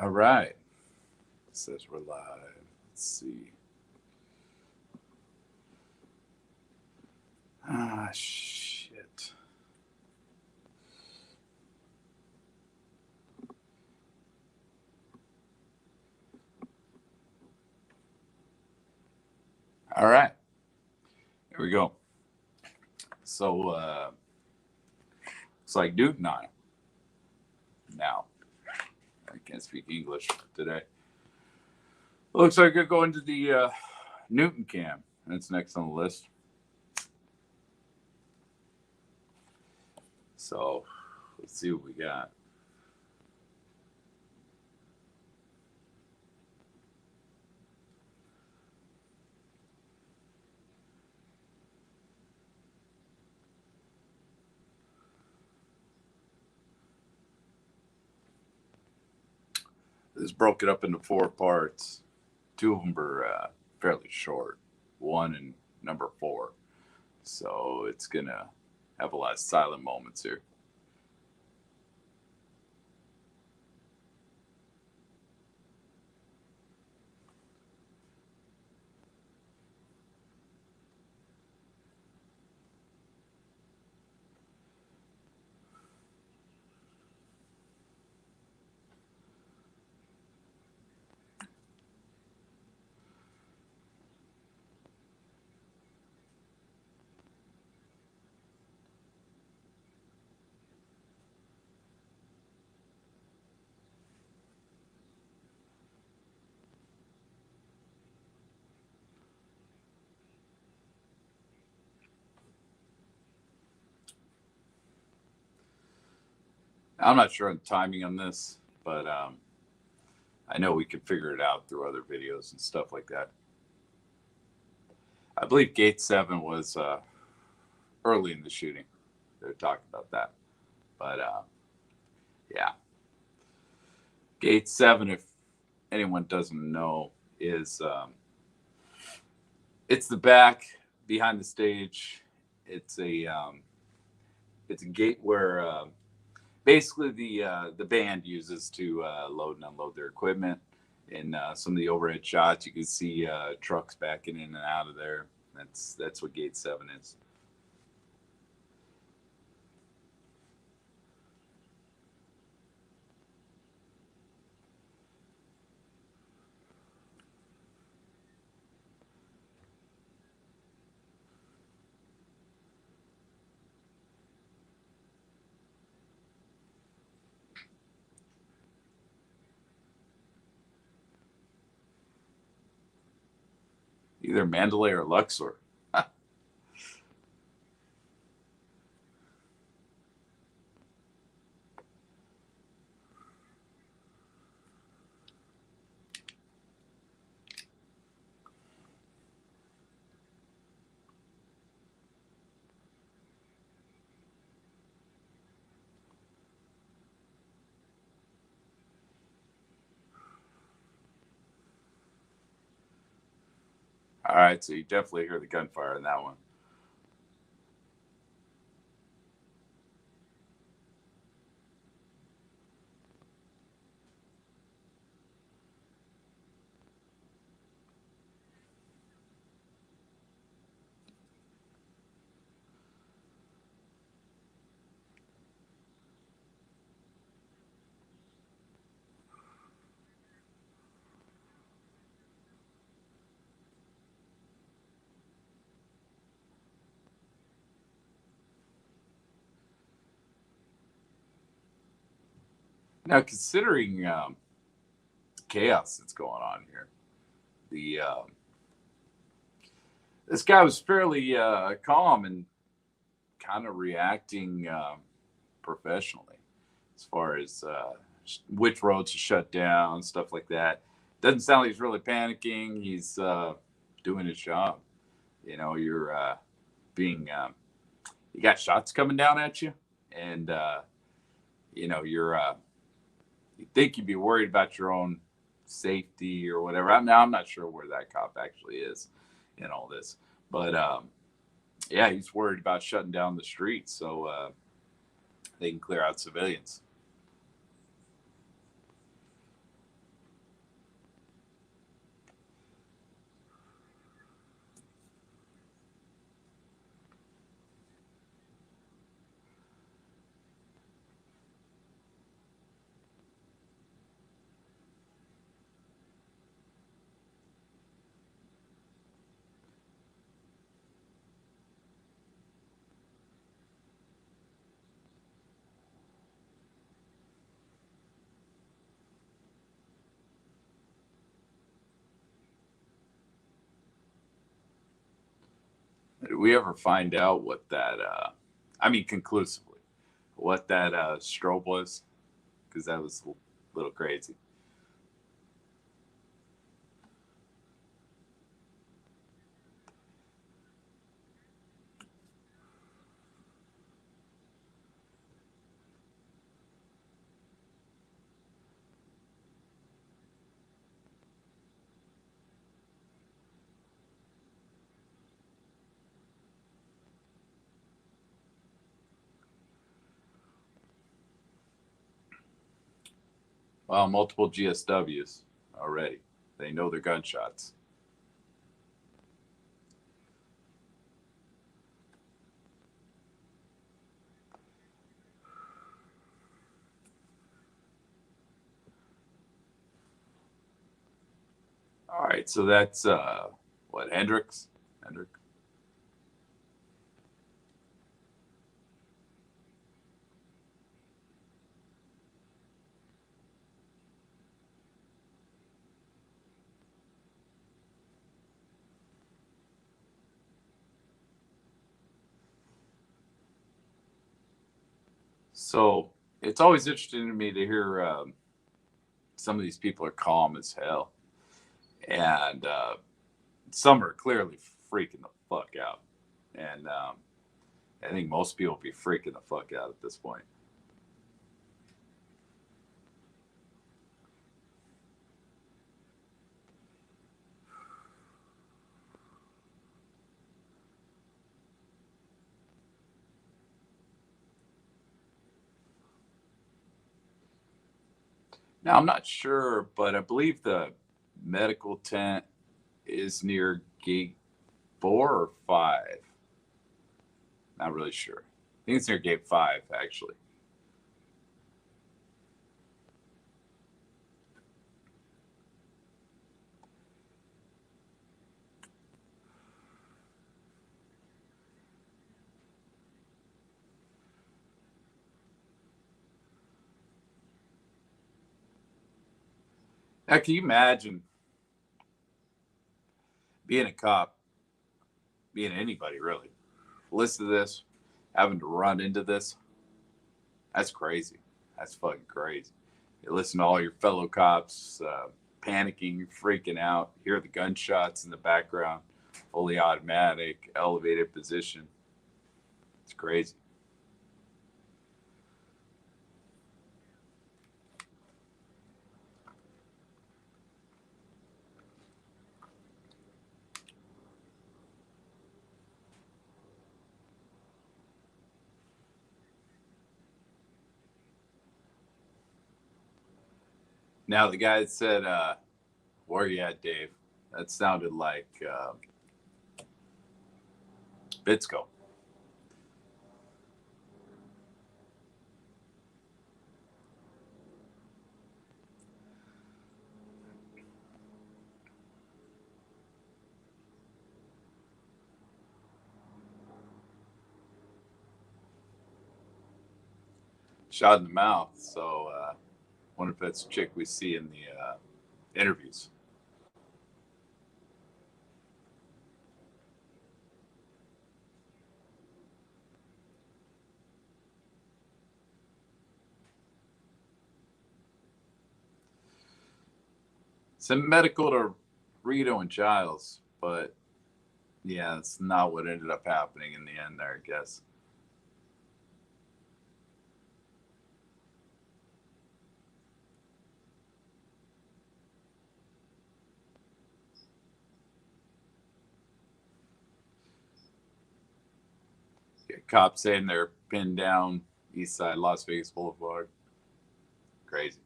All right. It says we're live. Let's see. Ah, shit. All right. Here we go. So, it's like Newton on it now. I can't speak English today. Looks like we're going to the Newton Cam. That's next on the list. So, let's see what we got. This broke it up into four parts. Two of them were fairly short, one and number four. So it's going to have a lot of silent moments here. I'm not sure on timing on this, but I know we could figure it out through other videos and stuff like that. I believe Gate 7 was early in the shooting. They're talking about that. But yeah. Gate 7, if anyone doesn't know, is it's the back behind the stage. It's a gate where basically the band uses to load and unload their equipment. In some of the overhead shots, you can see trucks backing in and out of there. That's what Gate 7 is. Either Mandalay or Luxor. All right, so you definitely hear the gunfire in that one. Now, considering chaos that's going on here, the this guy was fairly calm and kind of reacting professionally as far as which roads to shut down, stuff like that. Doesn't sound like he's really panicking. He's doing his job. You know, you're being you got shots coming down at you, and you know you think you'd be worried about your own safety or whatever. I'm not sure where that cop actually is in all this, but yeah, he's worried about shutting down the streets so they can clear out civilians. Did we ever find out what that? I mean, conclusively, what that strobe was? Because that was a little crazy. Well, multiple GSWs already. They know their gunshots. All right, so that's what, Hendricks? Hendrick. So it's always interesting to me to hear some of these people are calm as hell, and some are clearly freaking the fuck out. And I think most people be freaking the fuck out at this point. Now, I'm not sure, but I believe the medical tent is near gate 4 or 5. Not really sure. I think it's near gate 5, actually. Now, can you imagine being a cop, being anybody really, listen to this, having to run into this? That's crazy. That's fucking crazy. You listen to all your fellow cops panicking, freaking out, hear the gunshots in the background, fully automatic, elevated position. It's crazy. Now, the guy that said, where you at, Dave? That sounded like Bitsko. Shot in the mouth. So, wonder if that's the chick we see in the interviews. Sent medical to Rito and Giles, but yeah, that's not what ended up happening in the end there, I guess. Yeah, cops saying they're pinned down east side Las Vegas Boulevard. Crazy.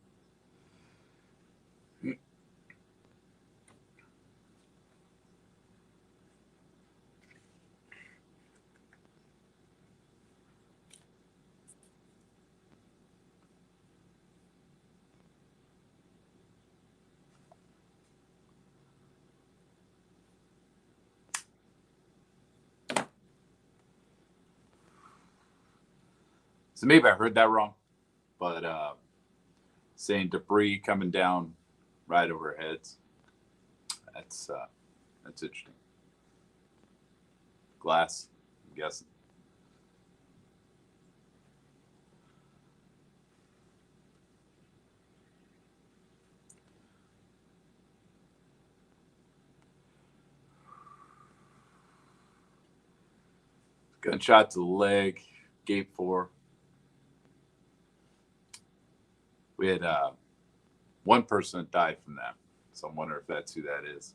So maybe I heard that wrong, but saying debris coming down right over our heads. That's interesting. glass, I'm guessing. Gunshot to the leg, gate 4. We had one person that died from that. So I'm wondering if that's who that is.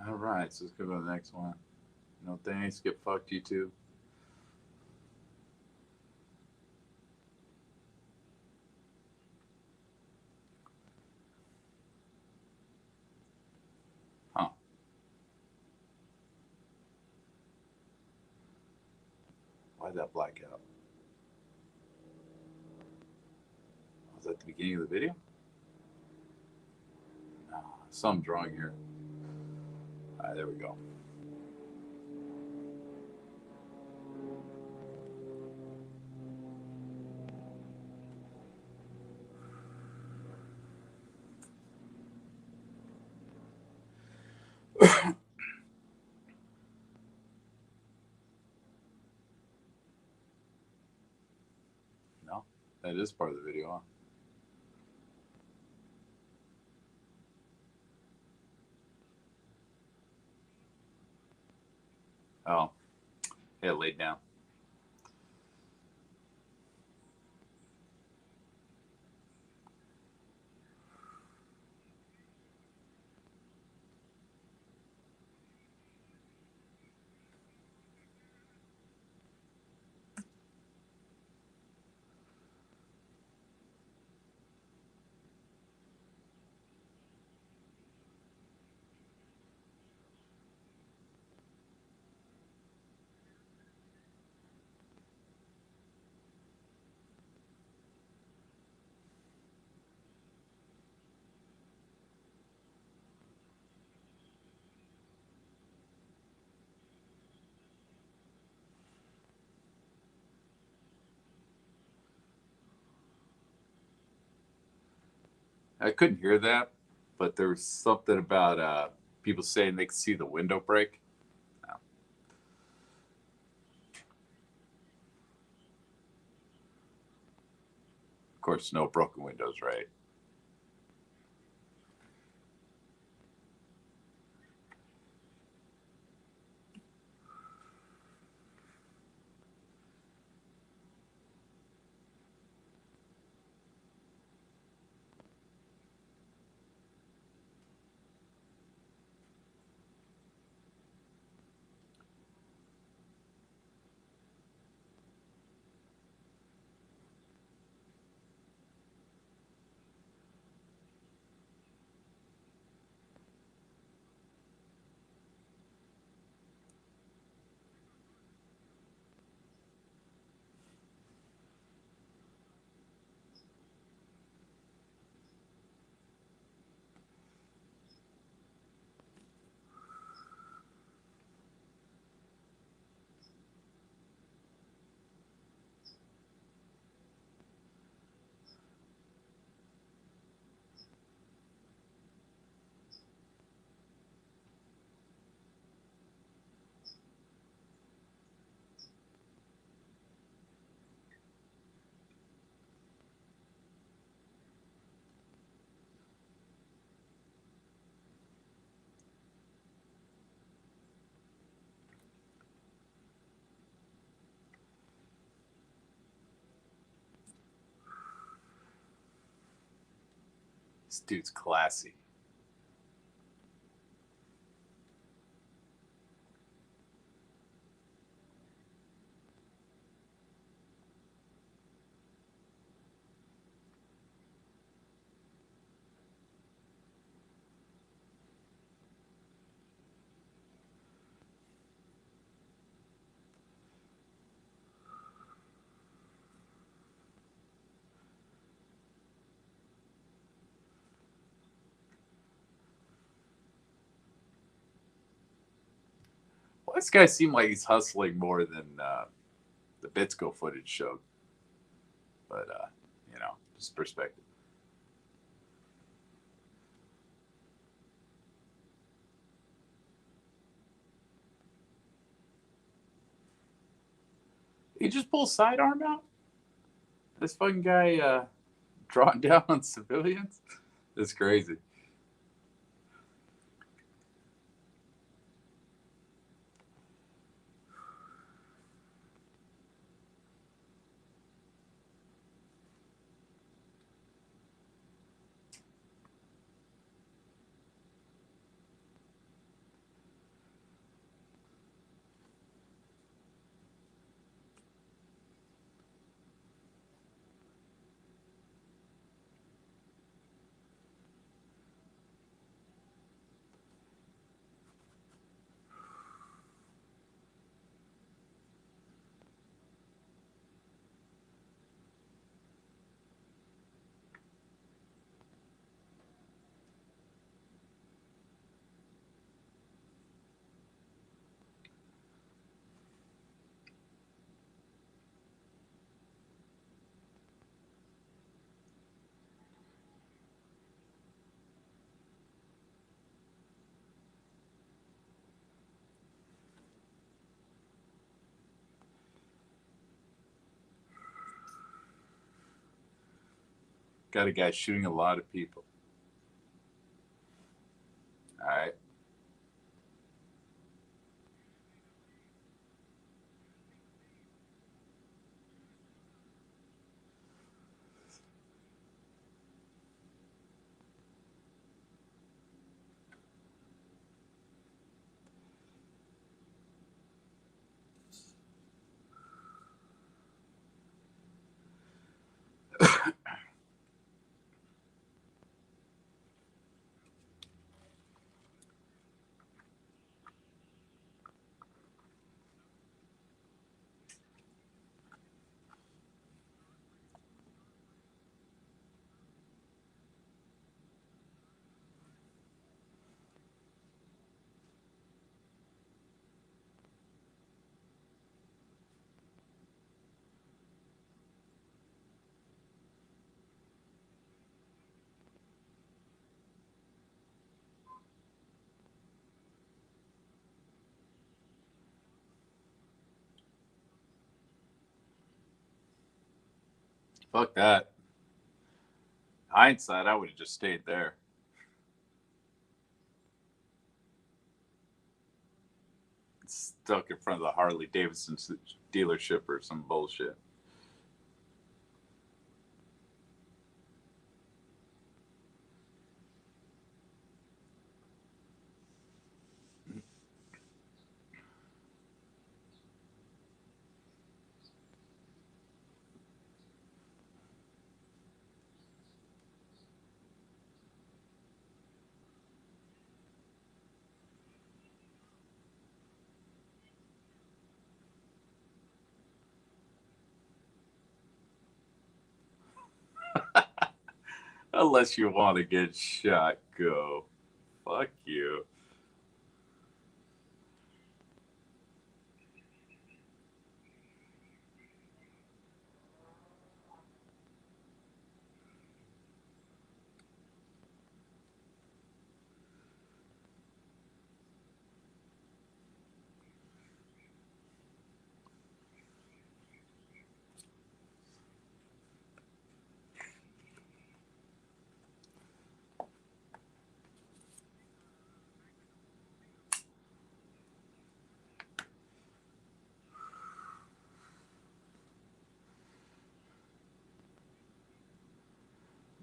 All right, so let's go to the next one. No thanks. Get fucked, you too. Huh. Why'd that black out? Was that the beginning of the video? No, something's wrong here. All right, there we go. No, that is part of the video, huh? Oh, yeah, laid down. I couldn't hear that, but there was something about people saying they could see the window break. No. Of course, no broken windows, right? This dude's classy. This guy seemed like he's hustling more than the Bitsko footage showed. But just perspective. He just pulled sidearm out. This fucking guy drawing down on civilians. It's crazy. Got a guy shooting a lot of people. All right. Fuck that. Hindsight, I would have just stayed there. Stuck in front of the Harley Davidson dealership or some bullshit. Unless you want to get shot, go. Fuck you.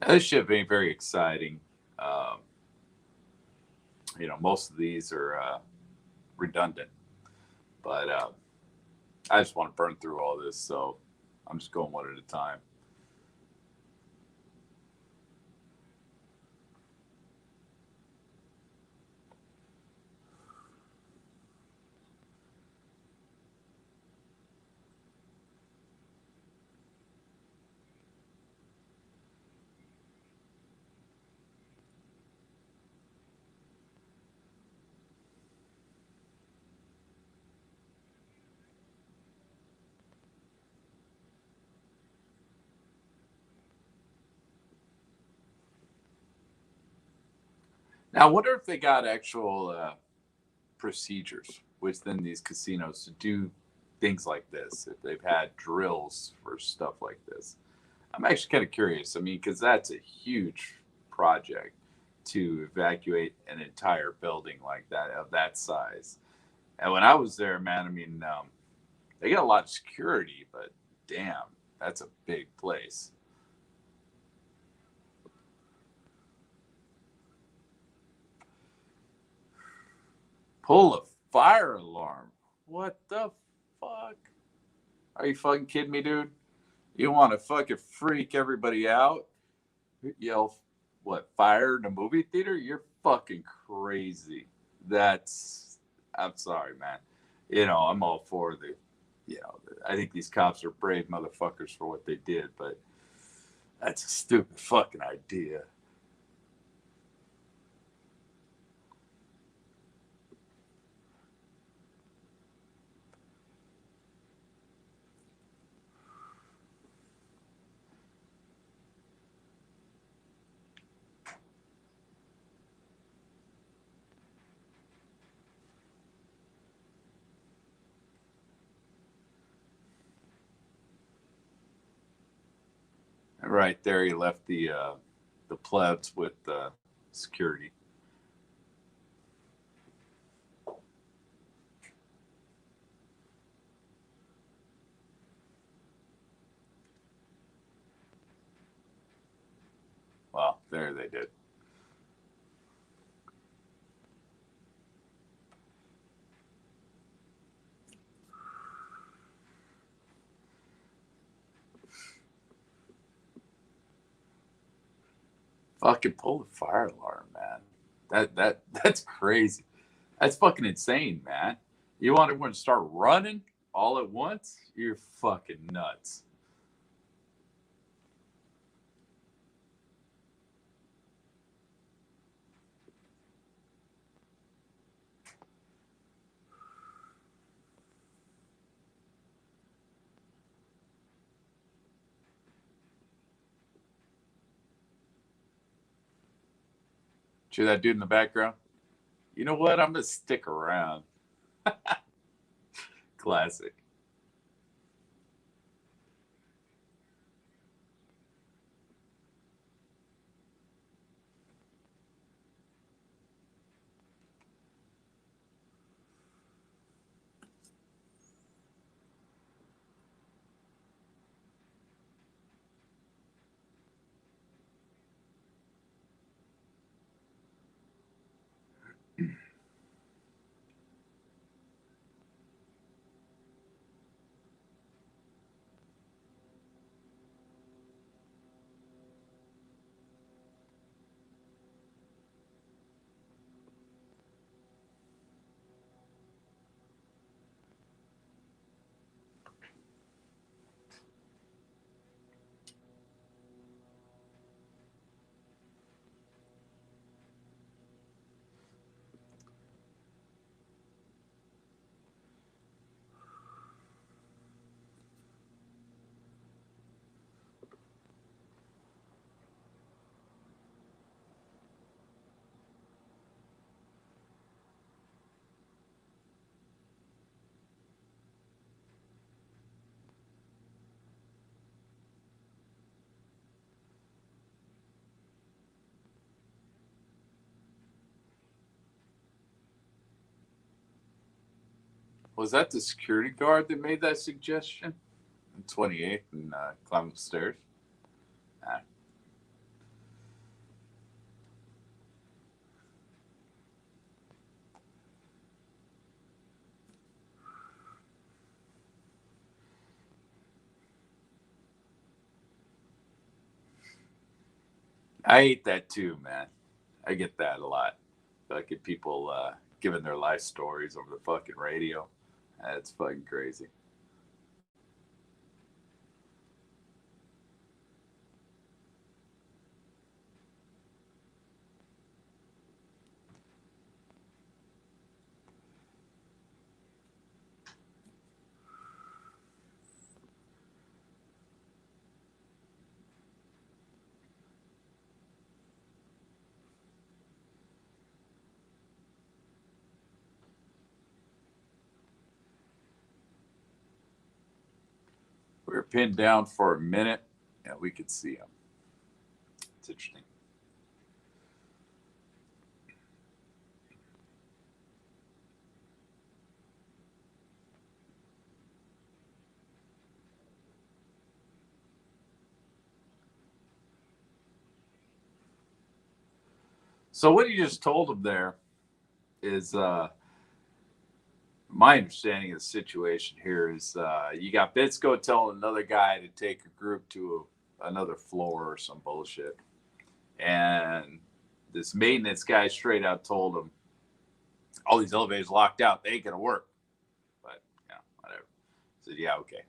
This shit ain't very exciting. Um, most of these are redundant, but I just want to burn through all this, so I'm just going one at a time. Now, I wonder if they got actual procedures within these casinos to do things like this. If they've had drills for stuff like this, I'm actually kind of curious. I mean, because that's a huge project to evacuate an entire building like that of that size. And when I was there, man, I mean, they got a lot of security, but damn, that's a big place. Pull a fire alarm. What the fuck? Are you fucking kidding me, dude? You want to fucking freak everybody out? Yell, what, fire in a movie theater? You're fucking crazy. That's, I'm sorry, man. I'm all for I think these cops are brave motherfuckers for what they did, but that's a stupid fucking idea. Right there, he left the plebs with security. Well, there they did. Fucking pull the fire alarm, man. That's crazy. That's fucking insane, man. You want everyone to start running all at once? You're fucking nuts. See that dude in the background? You know what? I'm gonna stick around. Classic. Was that the security guard that made that suggestion? 28th and climbing the stairs. Ah, I hate that too, man. I get that a lot. I get people giving their life stories over the fucking radio. That's fucking crazy. pinned down for a minute, and we could see them. It's interesting. So what you just told them there is my understanding of the situation here is you got Bitsko telling another guy to take a group to another floor or some bullshit. And this maintenance guy straight out told him, all these elevators locked out. They ain't going to work. But, yeah, whatever. I said, yeah, okay.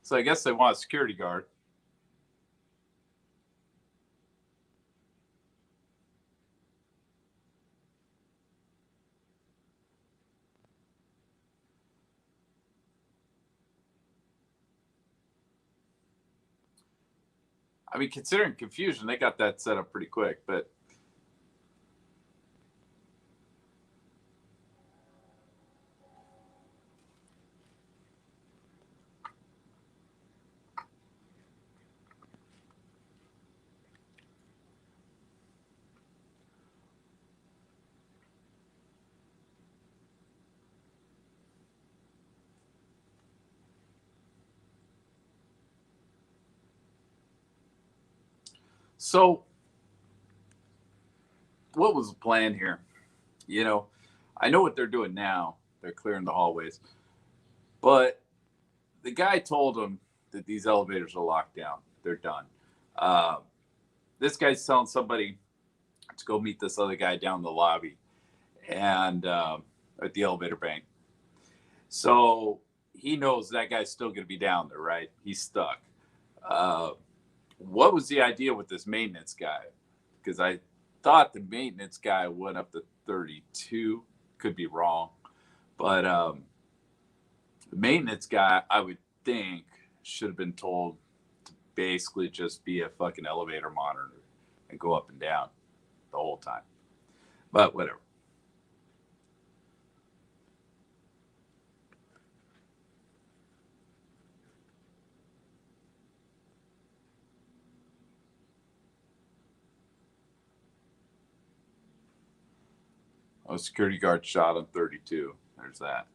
So I guess they want a security guard. I mean, considering confusion, they got that set up pretty quick. But so what was the plan here? You know, I know what they're doing now. They're clearing the hallways. But the guy told them that these elevators are locked down. They're done. Uh, this guy's telling somebody to go meet this other guy down in the lobby and at the elevator bank. So he knows that guy's still going to be down there, right? He's stuck. Uh, what was the idea with this maintenance guy? Because I thought the maintenance guy went up to 32. Could be wrong. But the maintenance guy, I would think, should have been told to basically just be a fucking elevator monitor and go up and down the whole time. But whatever. Oh, security guard shot on 32. There's that.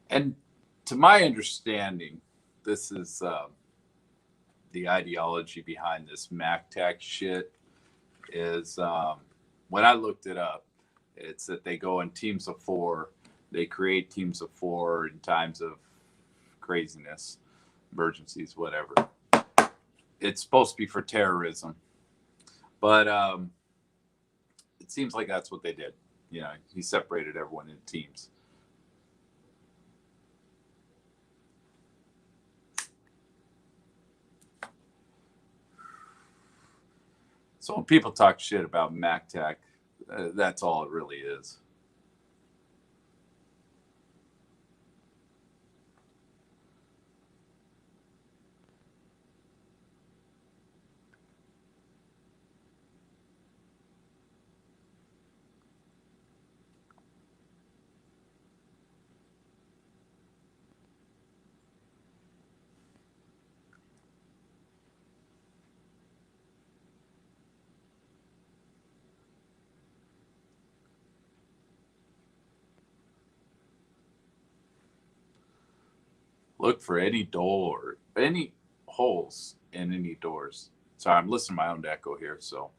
And to my understanding, this is the ideology behind this MacTac shit is when I looked it up, it's that they go in teams of 4. They create teams of 4 in times of craziness, emergencies, whatever. It's supposed to be for terrorism. But it seems like that's what they did. You know, he separated everyone into teams. So when people talk shit about MacTac, that's all it really is. Look for any door, any holes in any doors. Sorry, I'm listening to my own echo here, so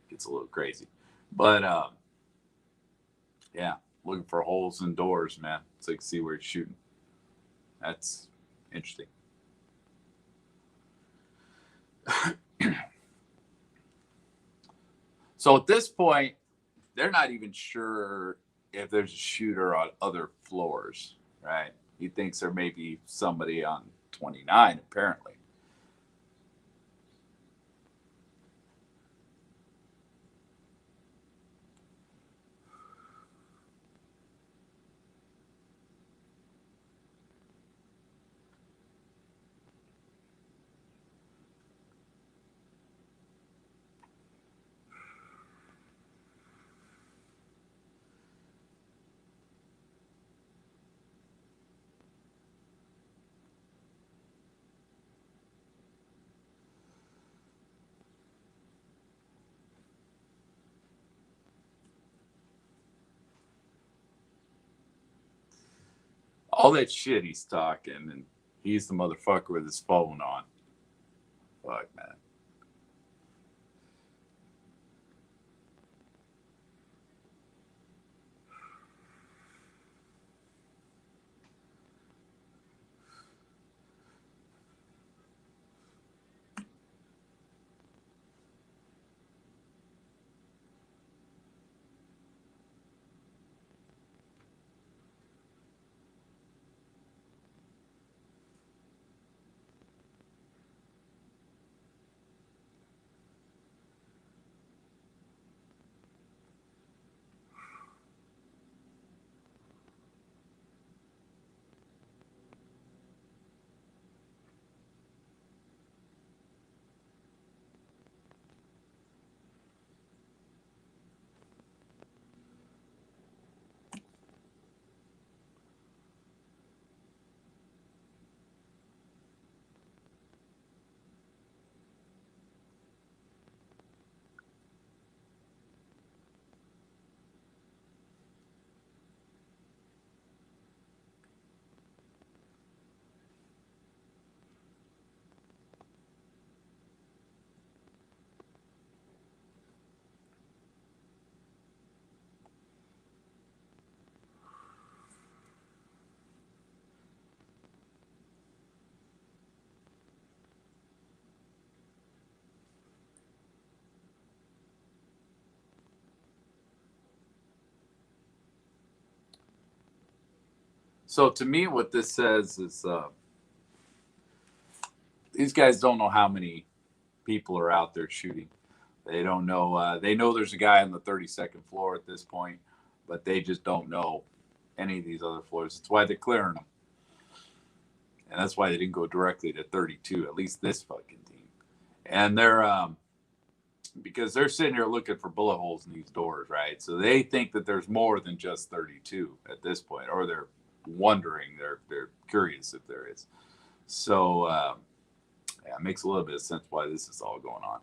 it gets a little crazy. But yeah, looking for holes in doors, man, so you can see where you're shooting. That's interesting. So at this point, they're not even sure if there's a shooter on other floors, right? He thinks there may be somebody on 29, apparently. All that shit he's talking, and he's the motherfucker with his phone on. Fuck, man. So to me, what this says is these guys don't know how many people are out there shooting. They don't know. They know there's a guy on the 32nd floor at this point, but they just don't know any of these other floors. That's why they're clearing them, and that's why they didn't go directly to 32. At least this fucking team, and they're because they're sitting here looking for bullet holes in these doors, right? So they think that there's more than just 32 at this point, or they're wondering. They're curious if there is. So yeah, it makes a little bit of sense why this is all going on.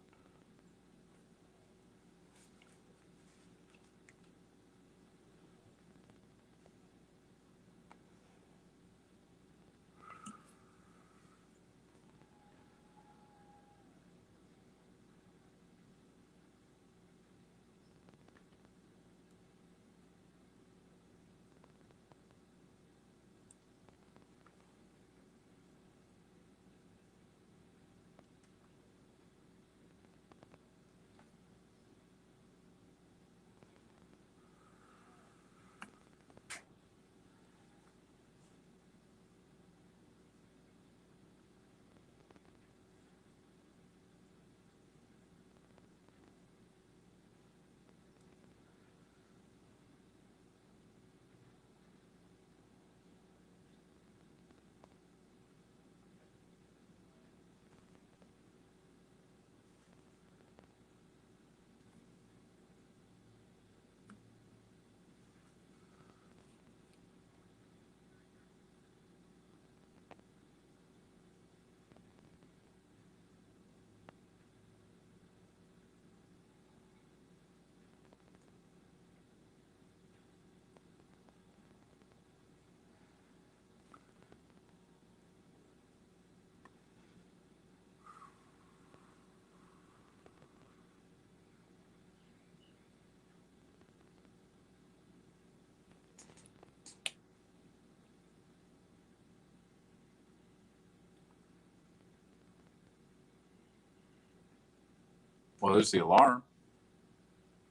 Well, there's the alarm.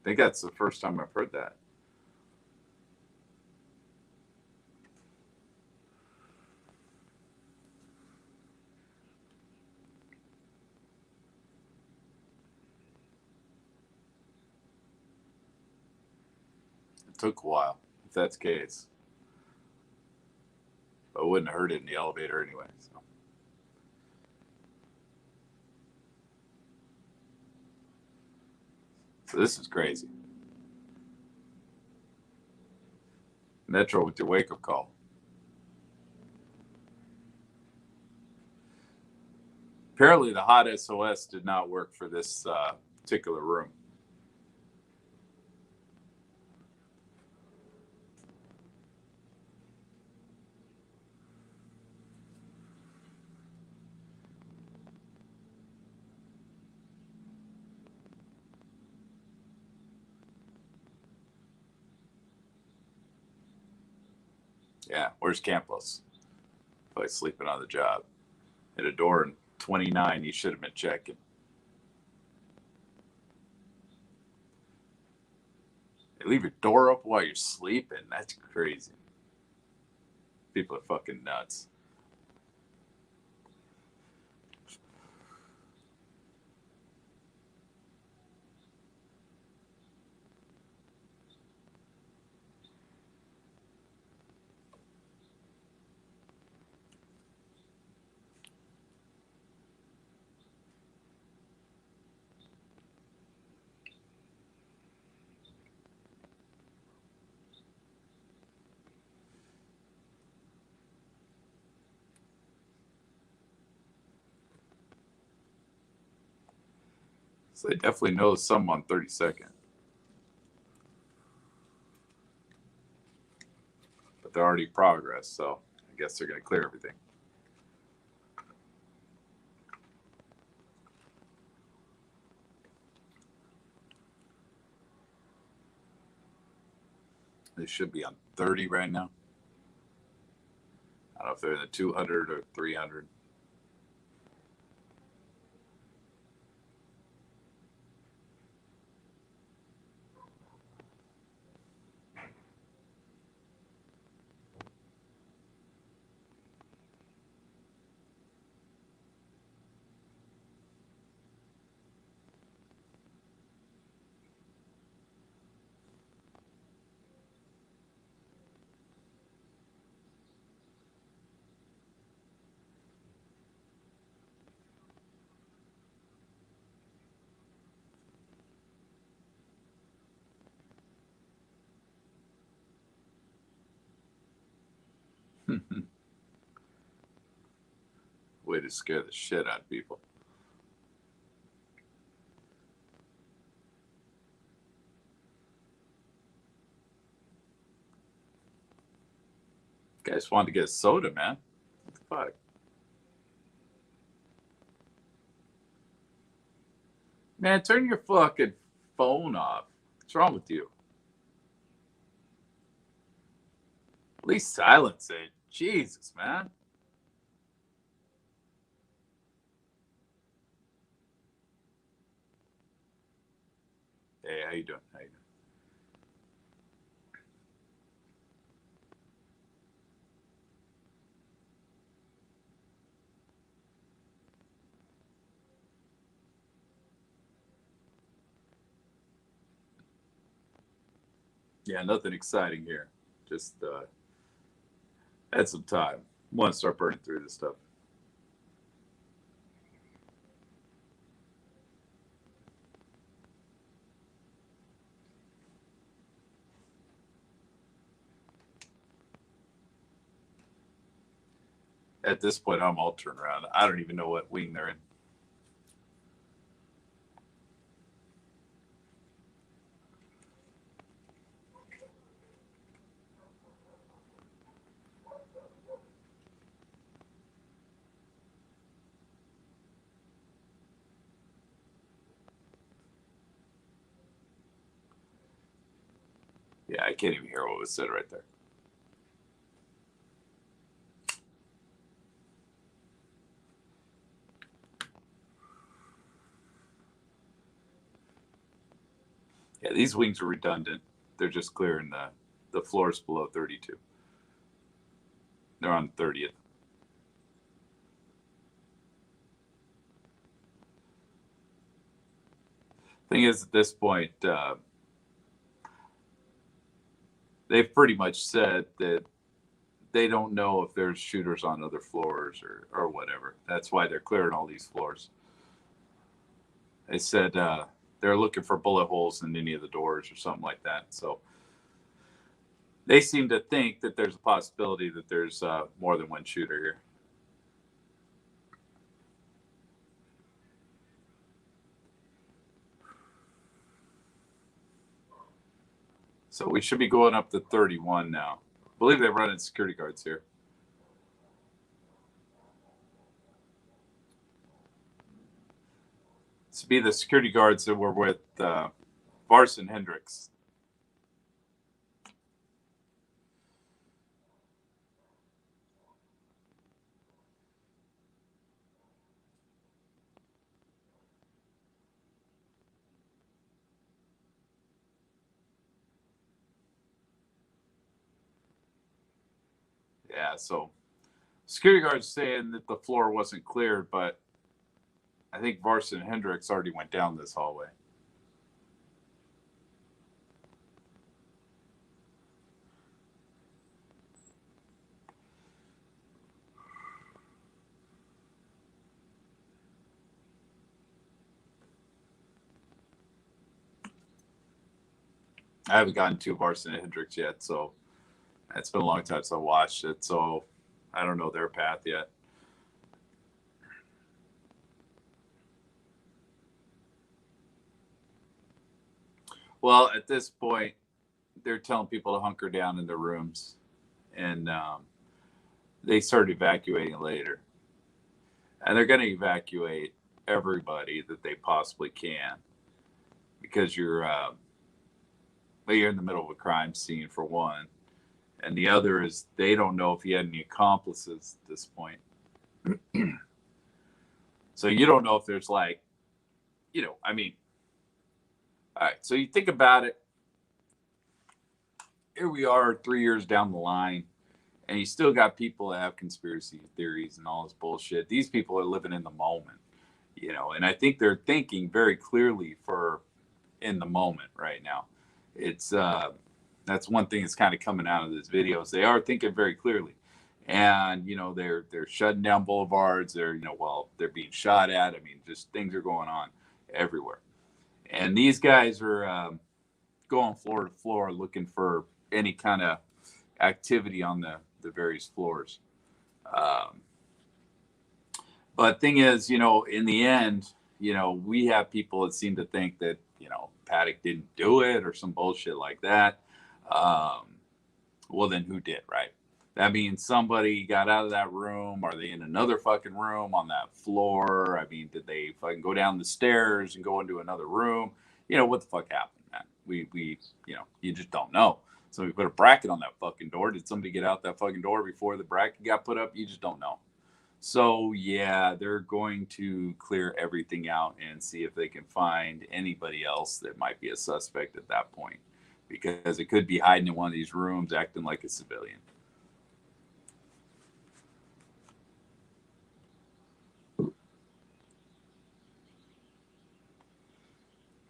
I think that's the first time I've heard that. It took a while, if that's the case. But I wouldn't have heard it in the elevator anyway. So this is crazy. Metro with your wake-up call. Apparently, the hot SOS did not work for this particular room. Yeah, where's Campos? Probably sleeping on the job. Hit a door in 29. He should have been checking. They leave your door open while you're sleeping. That's crazy. People are fucking nuts. So they definitely know some on 32nd. But they're already progress, so I guess they're going to clear everything. They should be on 30 right now. I don't know if they're in the 200 or 300. Way to scare the shit out of people. Guys wanted to get a soda, man. What the fuck? Man, turn your fucking phone off. What's wrong with you? At least silence it. Jesus, man. Hey, how you doing? How you doing? Yeah, nothing exciting here. Just had some time. Want to start burning through this stuff. At this point, I'm all turned around. I don't even know what wing they're in. Yeah, I can't even hear what was said right there. Yeah, these wings are redundant. They're just clearing the floors below 32. They're on 30th. Thing is, at this point, they've pretty much said that they don't know if there's shooters on other floors or whatever. That's why they're clearing all these floors. They said they're looking for bullet holes in any of the doors or something like that. So they seem to think that there's a possibility that there's more than one shooter here. So we should be going up to 31 now. I believe they're running security guards here. This would be the security guards that were with Varson Hendricks. Yeah, so security guards saying that the floor wasn't cleared, but I think Varson Hendricks already went down this hallway. I haven't gotten to Varson Hendricks yet, so it's been a long time since I watched it, so I don't know their path yet. Well, at this point, they're telling people to hunker down in their rooms, and they start evacuating later. And they're going to evacuate everybody that they possibly can because you're in the middle of a crime scene, for one. And the other is they don't know if he had any accomplices at this point. So you don't know if there's like, I mean, all right. So you think about it. Here we are 3 years down the line, and you still got people that have conspiracy theories and all this bullshit. These people are living in the moment, and I think they're thinking very clearly for in the moment right now. It's that's one thing that's kind of coming out of this videos. They are thinking very clearly, and they're shutting down boulevards. They're they're being shot at. I mean, just things are going on everywhere, and these guys are going floor to floor looking for any kind of activity on the various floors. Um, but thing is, in the end, we have people that seem to think that Paddock didn't do it or some bullshit like that. Well, then who did, right? That means somebody got out of that room. Are they in another fucking room on that floor? I mean, did they fucking go down the stairs and go into another room? What the fuck happened, man? We you just don't know. So we put a bracket on that fucking door. Did somebody get out that fucking door before the bracket got put up? You just don't know. So yeah, they're going to clear everything out and see if they can find anybody else that might be a suspect at that point, because it could be hiding in one of these rooms acting like a civilian.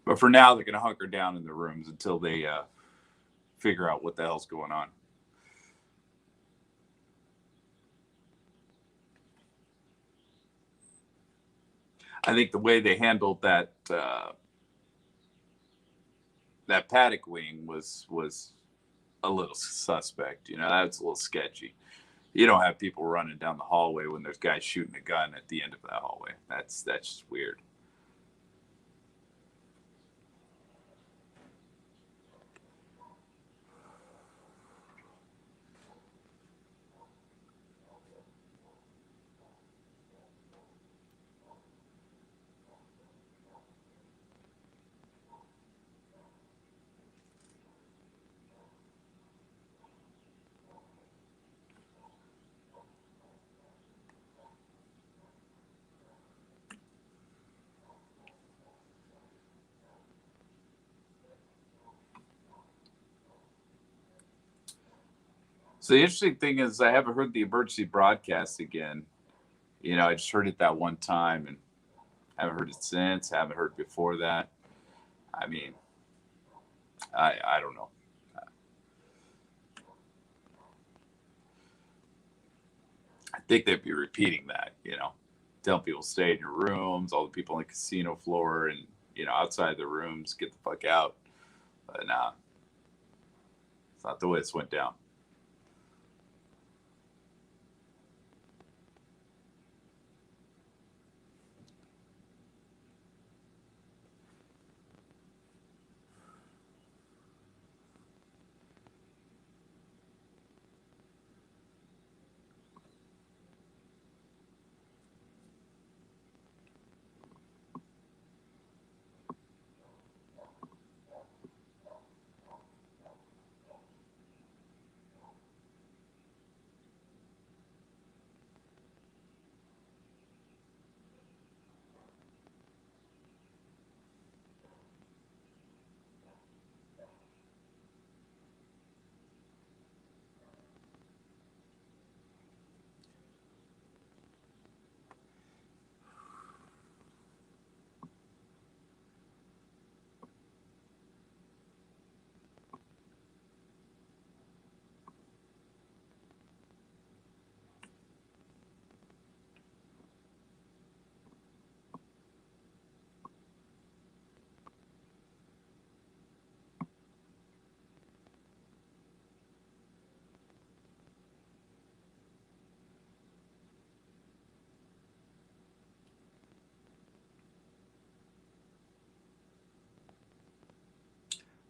But for now, they're going to hunker down in the rooms until they figure out what the hell's going on. I think the way they handled that that Paddock wing was a little suspect. That's a little sketchy. You don't have people running down the hallway when there's guys shooting a gun at the end of that hallway. That's just weird. So the interesting thing is, I haven't heard the emergency broadcast again. I just heard it that one time and haven't heard it since. Haven't heard before that. I mean, I don't know. I think they'd be repeating that. Telling people stay in your rooms. All the people on the casino floor and outside the rooms, get the fuck out. But nah, it's not the way this went down.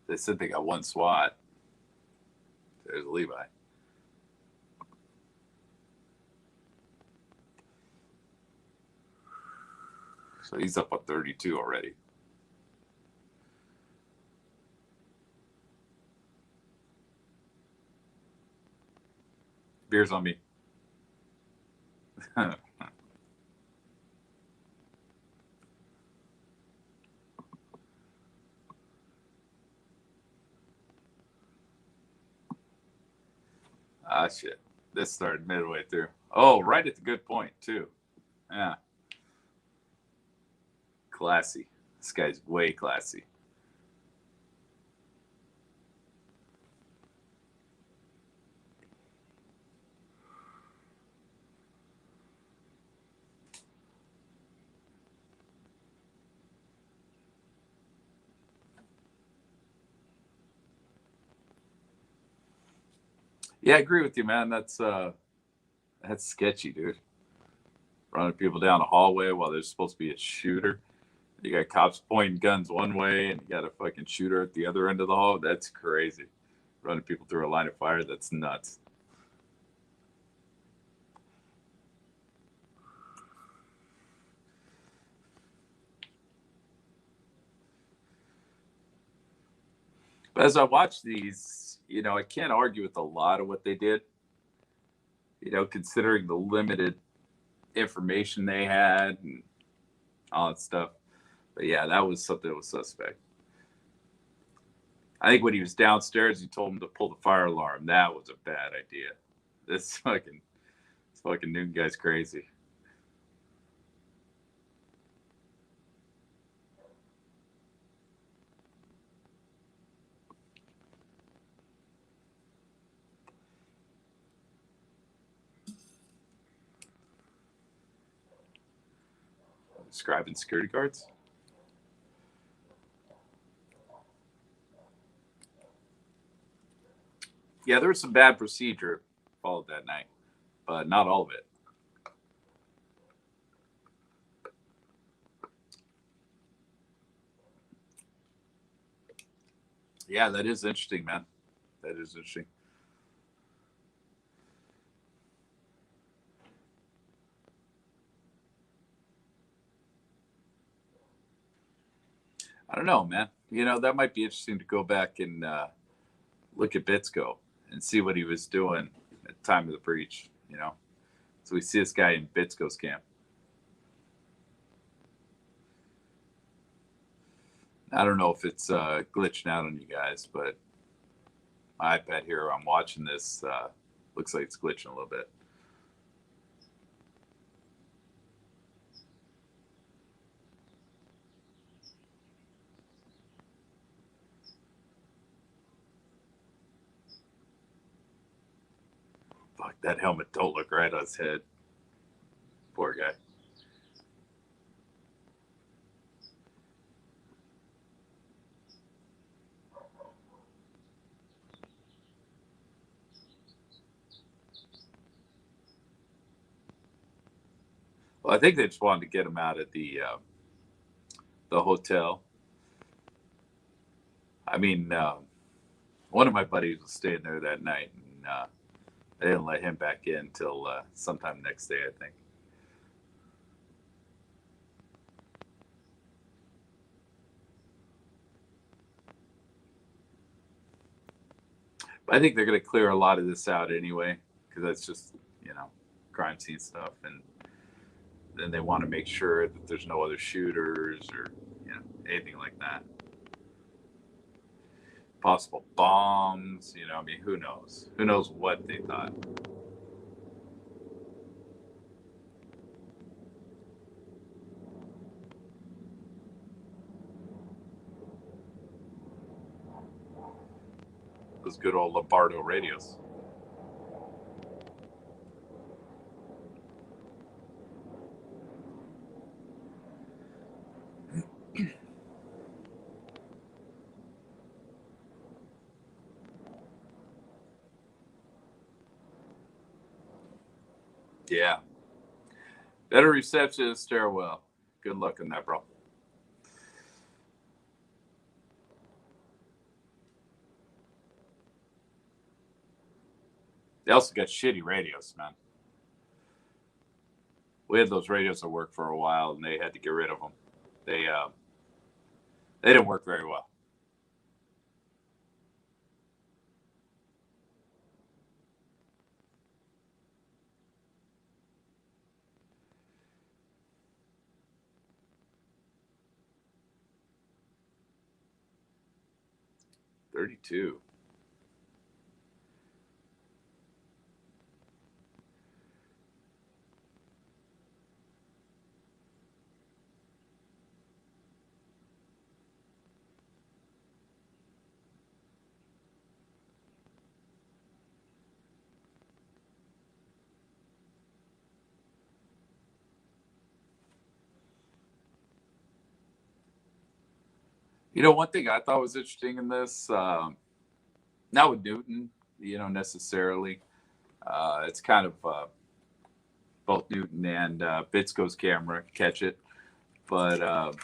They said they got one SWAT. There's Levi. So he's up on 32 already. Beer's on me. Ah, shit. This started midway through. Oh, right at the good point, too. Yeah. Classy. This guy's way classy. Yeah, I agree with you, man. That's sketchy, dude. Running people down a hallway while there's supposed to be a shooter. You got cops pointing guns one way and you got a fucking shooter at the other end of the hall. That's crazy. Running people through a line of fire, that's nuts. But as I watch these, I can't argue with a lot of what they did, considering the limited information they had and all that stuff. But yeah, that was something that was suspect. I think when he was downstairs, he told him to pull the fire alarm. That was a bad idea. This fucking Newton guy's crazy. Describing security guards. Yeah, there was some bad procedure followed that night, but not all of it. Yeah, that is interesting, man. That is interesting. I don't know, man. That might be interesting to go back and look at Bitsko and see what he was doing at the time of the breach. So we see this guy in Bitsko's camp. I don't know if it's glitching out on you guys, but my iPad here, I'm watching this Looks like it's glitching a little bit. Fuck, that helmet don't look right on his head. Poor guy. Well, I think they just wanted to get him out of the hotel. I mean, one of my buddies was staying there that night, and they didn't let him back in until sometime next day, I think. But I think they're going to clear a lot of this out anyway, because that's just, you know, crime scene stuff, and then they want to make sure that there's no other shooters or, you know, anything like that. Possible bombs, you know, I mean, who knows? Who knows what they thought? Those good old Lombardo radios. Yeah. Better receptionist stairwell. Good luck in that, bro. They also got shitty radios, man. We had those radios that worked for a while, and they had to get rid of them. They didn't work very well. $32. You know, one thing I thought was interesting in this, not with Newton, you know, necessarily. It's kind of both Newton and Bitsko's camera catch it, but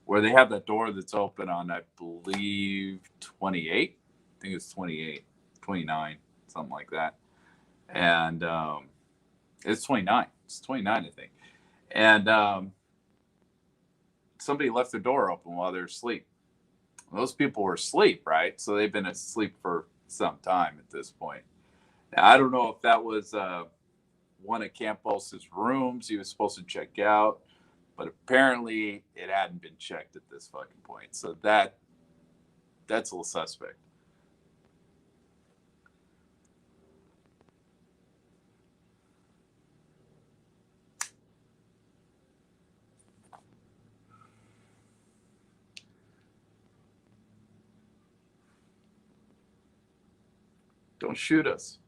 where they have that door that's open on, I believe, 28. I think it's 28, 29, something like that. And it's 29. It's 29, I think. And somebody left their door open while they're asleep. Those people were asleep, right? So they've been asleep for some time at this point. Now, I don't know if that was one of Campos' rooms he was supposed to check out, but apparently it hadn't been checked at this fucking point. So that's a little suspect. Don't shoot us.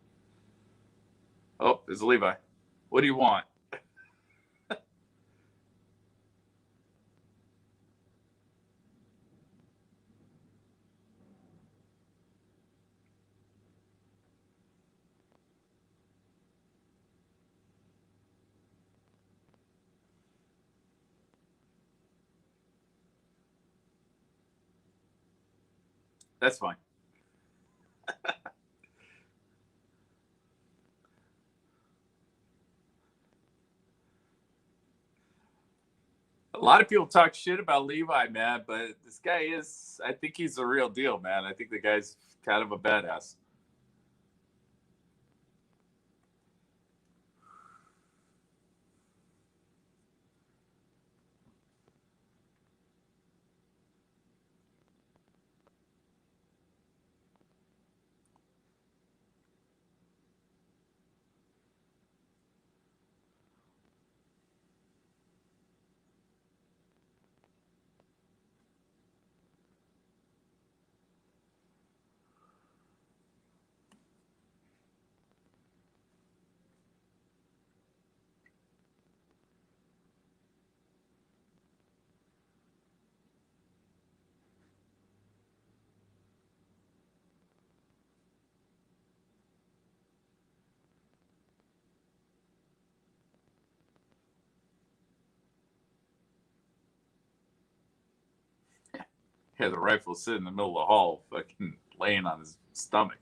Oh, there's Levi. What do you want? That's fine. A lot of people talk shit about Levi, man, but this guy is, I think he's the real deal, man. I think the guy's kind of a badass. Yeah, the rifle sitting in the middle of the hall, fucking laying on his stomach.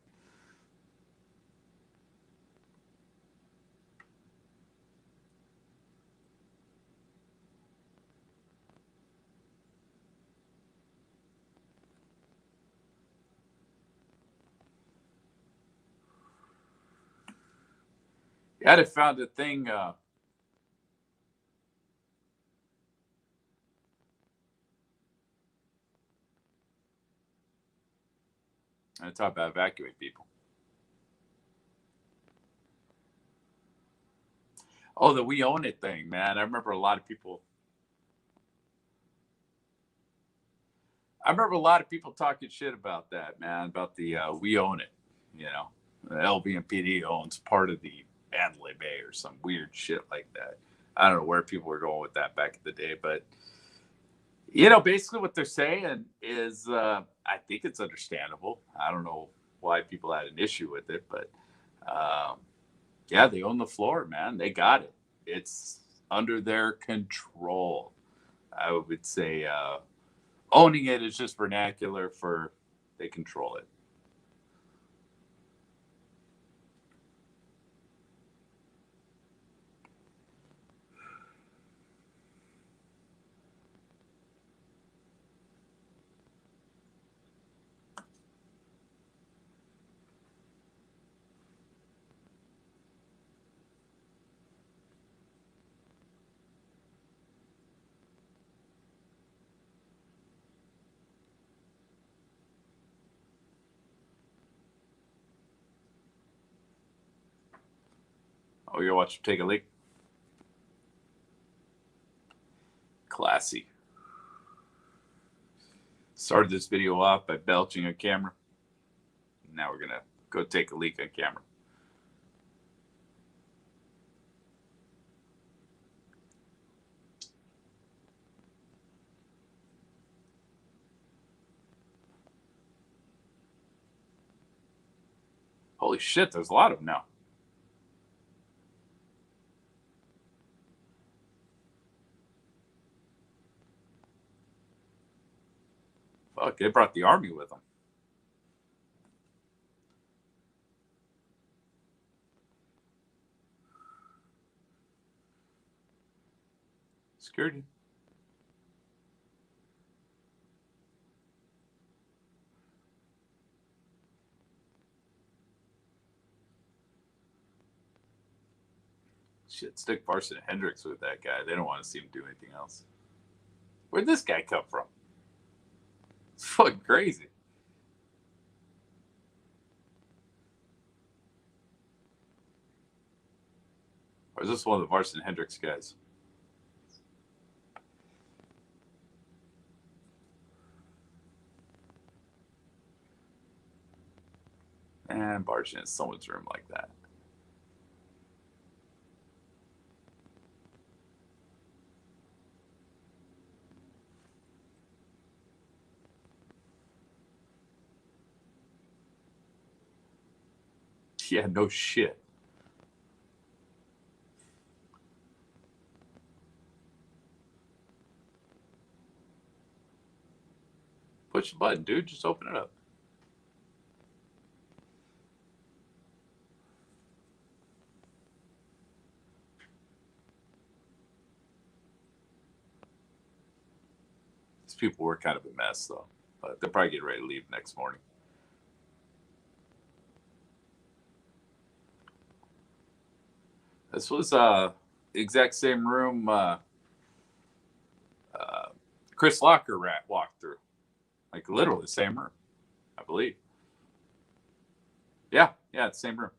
Yeah, I found a thing. I talk about evacuate people. Oh, the "we own it" thing, man. I remember a lot of people. I remember a lot of people talking shit about that, man. About the "we own it." You know, the LVMPD owns part of the Mandalay Bay or some weird shit like that. I don't know where people were going with that back in the day, but basically what they're saying is, I think it's understandable. I don't know why people had an issue with it, but um, yeah, they own the floor, man. They got it. It's under their control. I would say owning it is just vernacular for they control it. Oh, you're watching Take a Leak? Classy. Started this video off by belching on camera. Now we're going to go take a leak on camera. Holy shit, there's a lot of them now. Fuck, they brought the army with them. Security. Shit, stick Parson and Hendricks with that guy. They don't want to see him do anything else. Where'd this guy come from? It's fucking crazy. Or is this one of the Parson Hendricks guys? And barging in someone's room like that. Yeah, no shit. Push the button, dude. Just open it up. These people were kind of a mess, though. But they'll probably get ready to leave next morning. This was the exact same room uh, Chris Locker rat walked through. Like literally the same room, I believe. Yeah, it's the same room.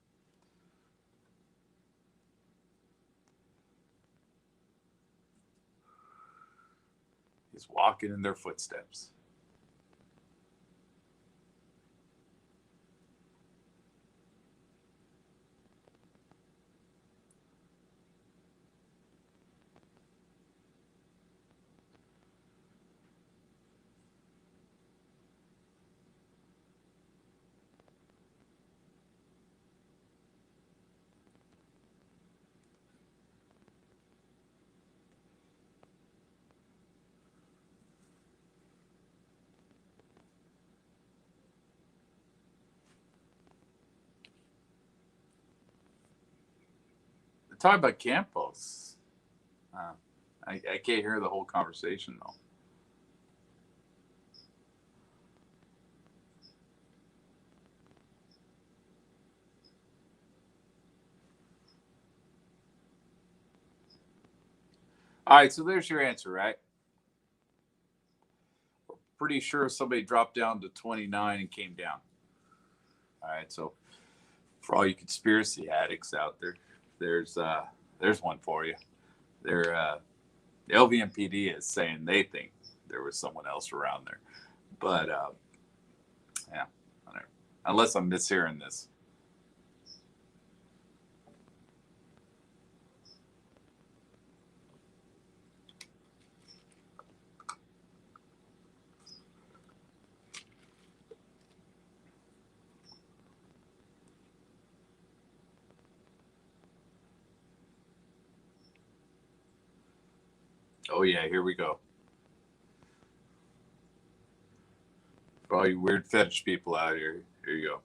He's walking in their footsteps. Talk about Campos. I can't hear the whole conversation though. All right, so there's your answer, right? Pretty sure somebody dropped down to 29 and came down. All right, so for all you conspiracy addicts out there, there's one for you. There, the LVMPD is saying they think there was someone else around there, but yeah, I don't know. Unless I'm mishearing this. Oh yeah, here we go. For all you weird fetish people out here, here you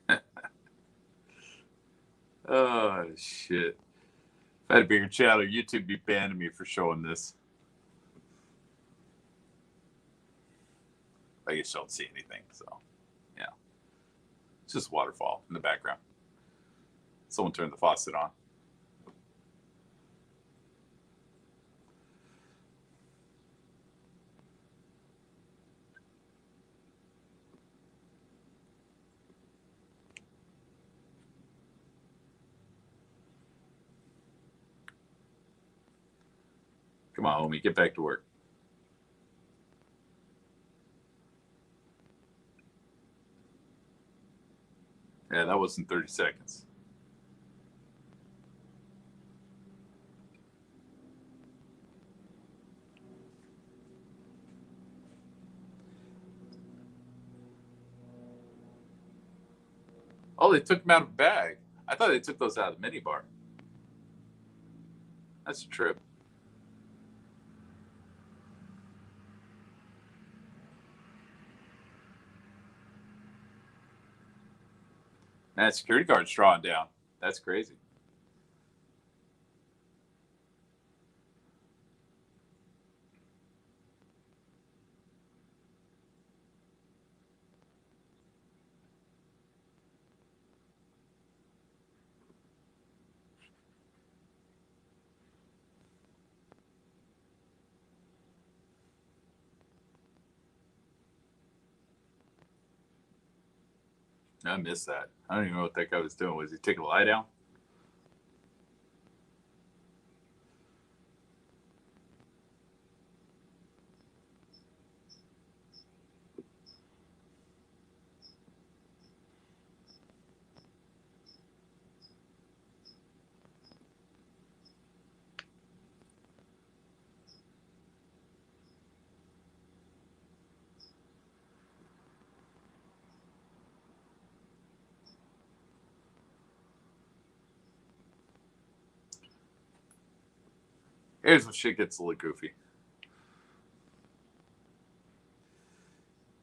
go. Oh shit! If I had a bigger channel, YouTube be banning me for showing this. I just don't see anything, so yeah, it's just waterfall in the background. Someone turned the faucet on. Come on, homie, get back to work. Yeah, that wasn't 30 seconds. Oh, they took them out of a bag. I thought they took those out of the minibar. That's a trip. That security guard's drawing down. That's crazy. I missed that. I don't even know what that guy was doing. Was he taking a lie down? Here's when shit gets a little goofy.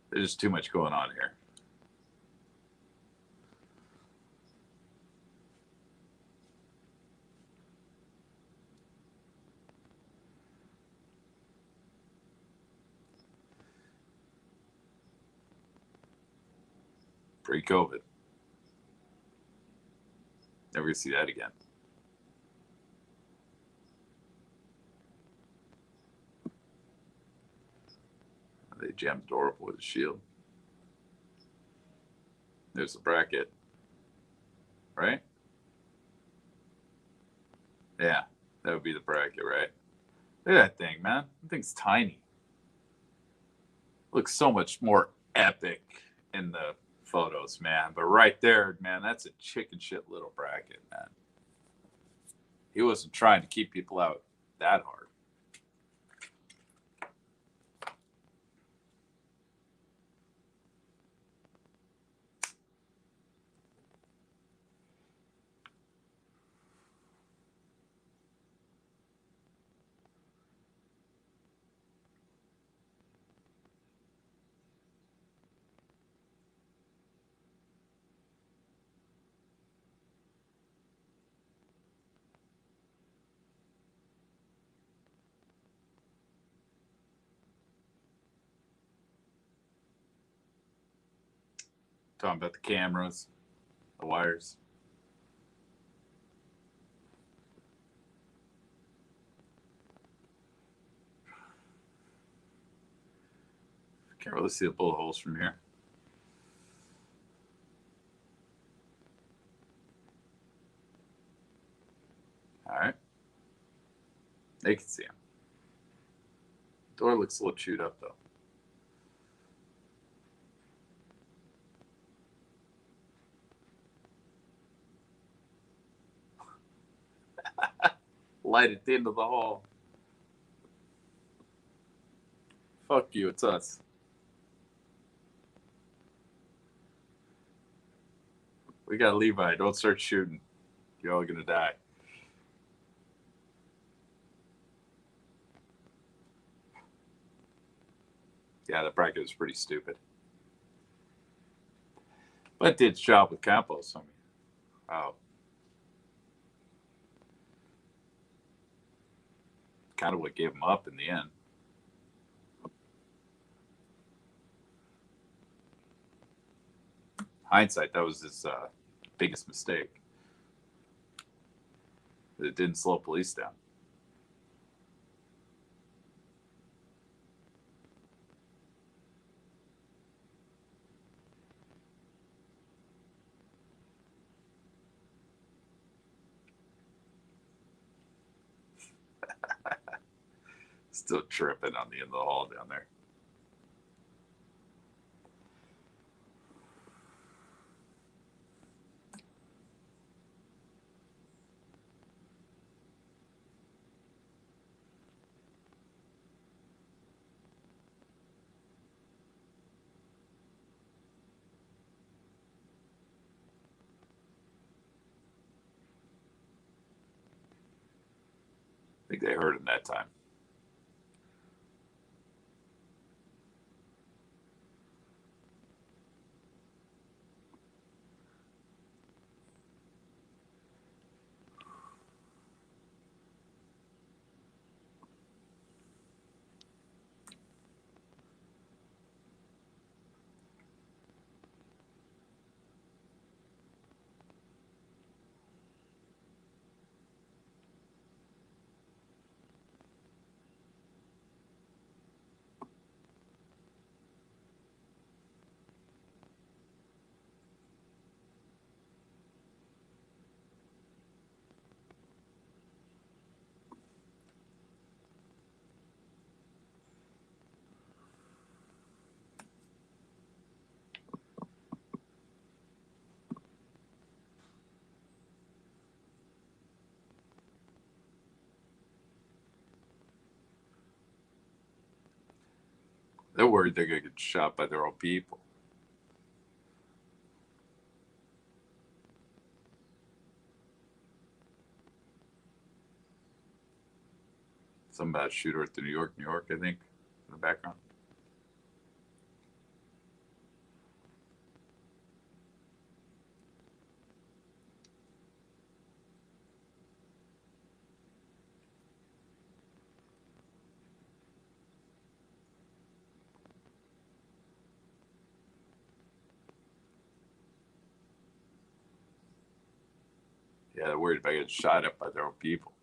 There's just too much going on here. Pre-COVID. Never gonna see that again. They jammed the door up with a shield. There's the bracket. Right? Yeah, that would be the bracket, right? Look at that thing, man. That thing's tiny. Looks so much more epic in the photos, man. But right there, man, that's a chicken shit little bracket, man. He wasn't trying to keep people out that hard. Talking about the cameras, the wires. Can't really see the bullet holes from here. All right. They can see him. Door looks a little chewed up, though. Light at the end of the hall. Fuck you, it's us. We got Levi. Don't start shooting. You're all gonna die. Yeah, the bracket was pretty stupid. But it did its job with Campos. I mean, oh. Kind of what gave him up in the end. Hindsight, that was his biggest mistake. It didn't slow police down. Still tripping on the end of the hall down there. I think they heard him that time. They're worried they're going to get shot by their own people. Some bad shooter at the New York, I think, in the background. Yeah, they're worried about getting shot at by their own people.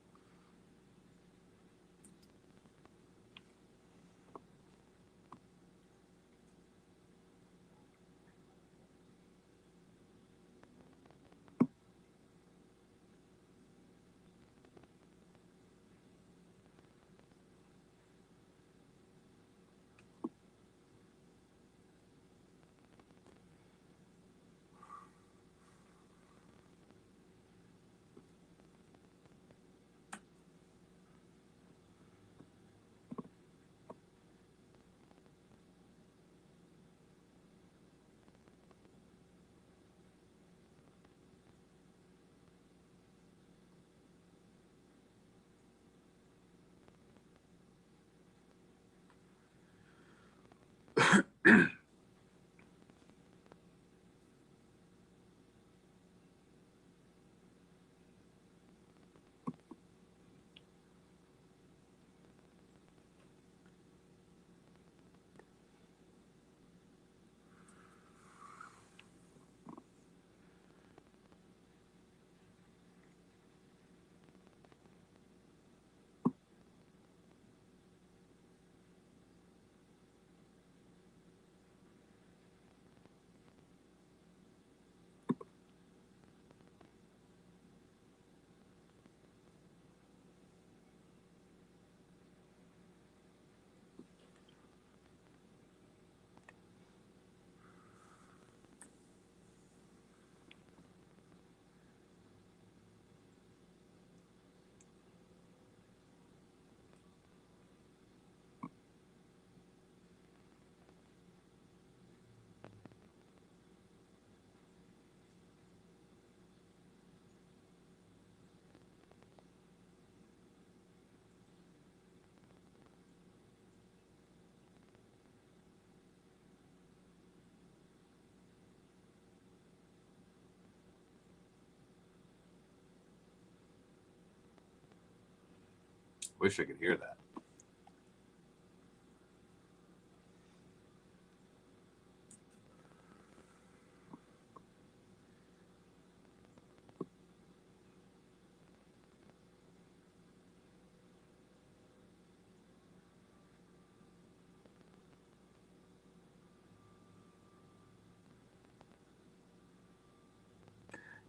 Wish I could hear that.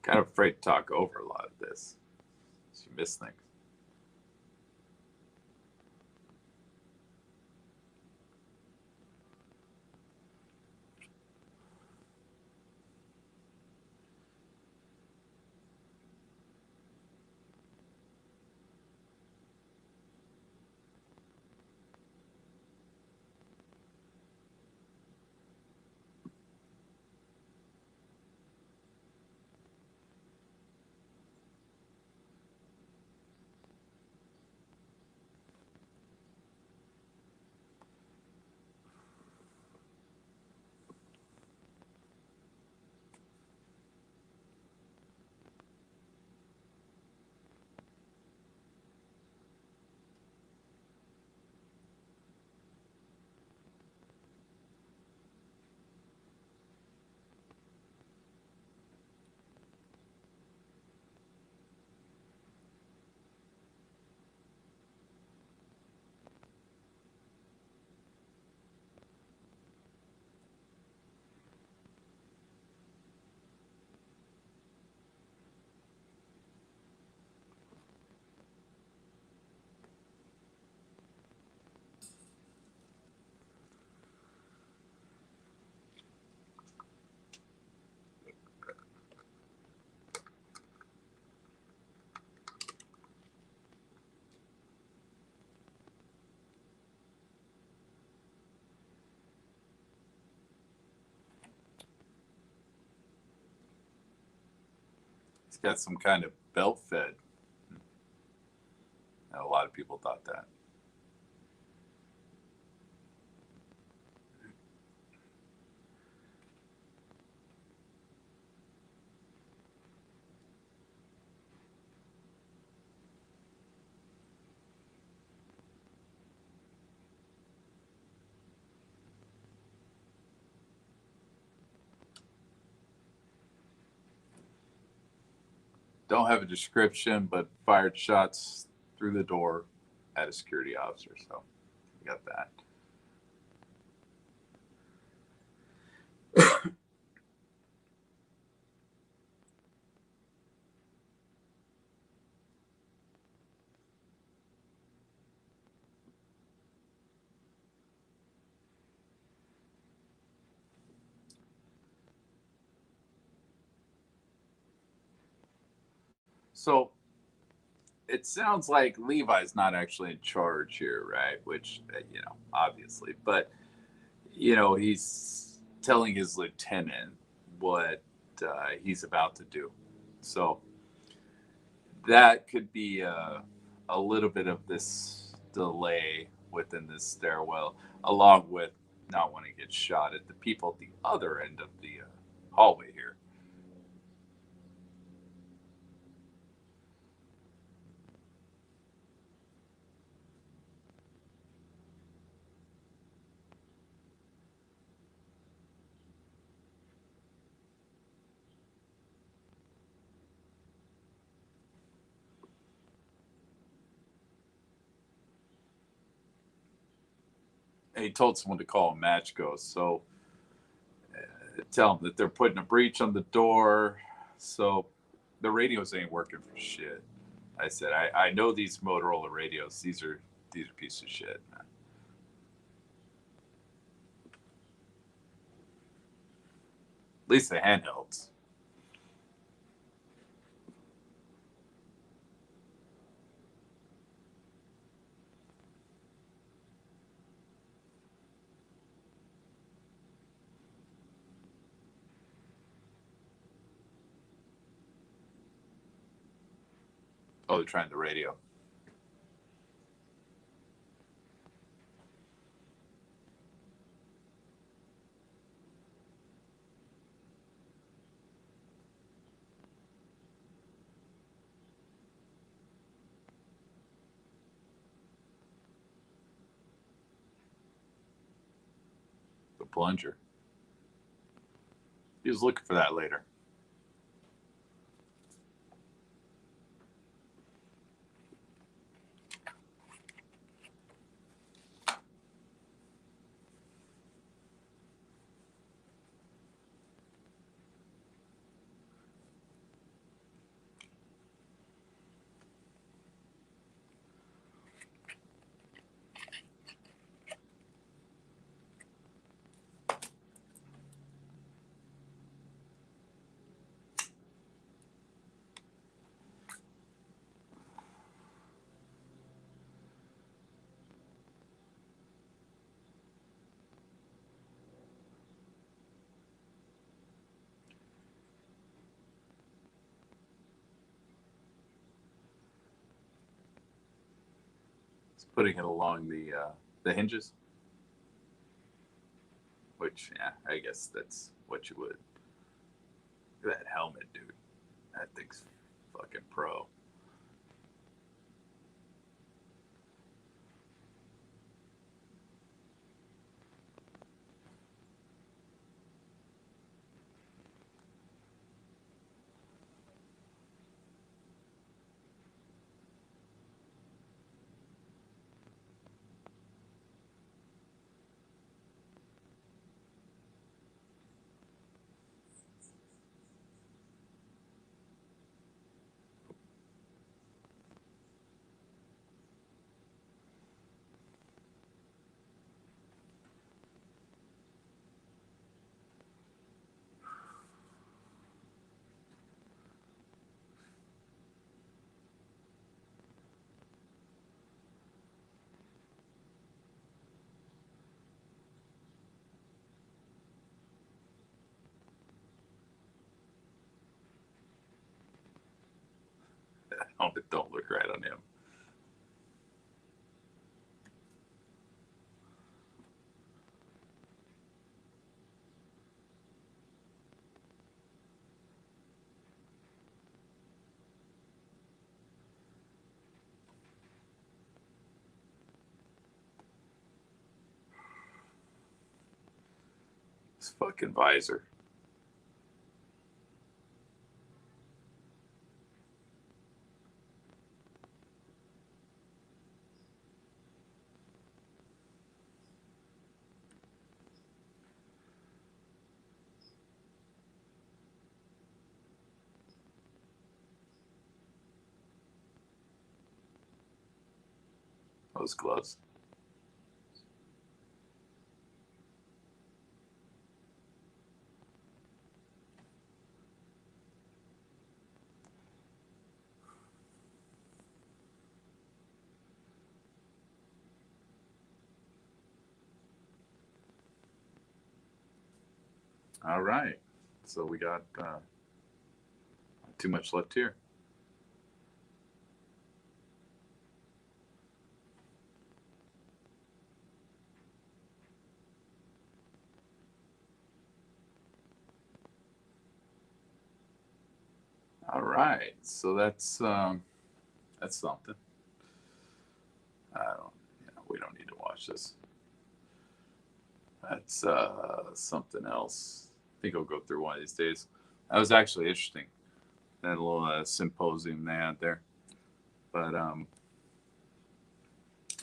Kind of afraid to talk over a lot of this. You miss things. He's got some kind of belt fed. And a lot of people thought that. Don't have a description, but fired shots through the door at a security officer. So we got that. So it sounds like Levi's not actually in charge here, right? Which, obviously, but, he's telling his lieutenant what he's about to do. So that could be a little bit of this delay within this stairwell, along with not wanting to get shot at the people at the other end of the hallway here. And he told someone to call a match ghost. So tell them that they're putting a breach on the door. So the radios ain't working for shit. I said, I know these Motorola radios. These are pieces of shit, man. At least the handhelds. Oh, they're trying the radio. plunger. He was looking for that later. It's putting it along the hinges, which, yeah, I guess that's what you would. Look at that helmet, dude. That thing's fucking pro. That helmet don't look right on him. His fucking visor. Those gloves. All right. So we got too much left here. All right. So that's something. I don't. We don't need to watch this. That's something else. I think I'll go through one of these days. That was actually interesting. That little symposium they had there. But all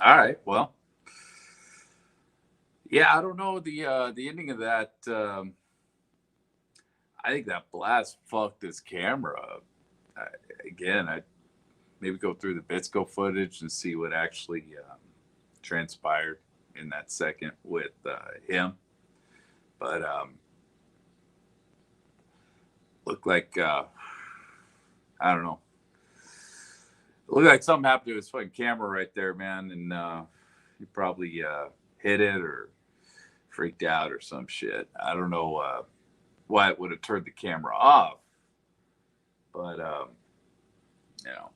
right. Well, yeah. I don't know the ending of that. I think that blast fucked this camera up. Again, I maybe go through the Bitsco footage and see what actually transpired in that second with him. But looked like I don't know. It looked like something happened to his fucking camera right there, man, and he probably hit it or freaked out or some shit. I don't know why it would have turned the camera off, but you know,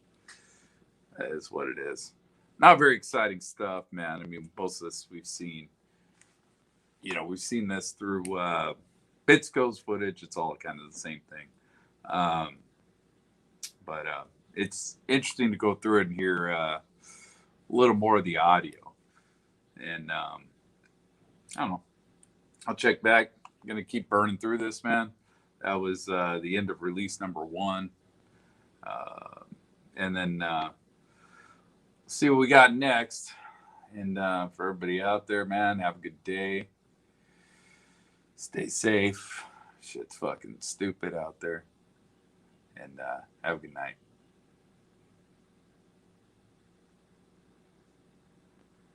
that is what it is. Not very exciting stuff, man. I mean, most of this we've seen. We've seen this through Bitsco's footage. It's all kind of the same thing. Um, but it's interesting to go through it and hear a little more of the audio. And I don't know. I'll check back. I'm gonna keep burning through this, man. That was the end of release number 1, and then see what we got next. And for everybody out there, man, have a good day. Stay safe. Shit's fucking stupid out there. And have a good night.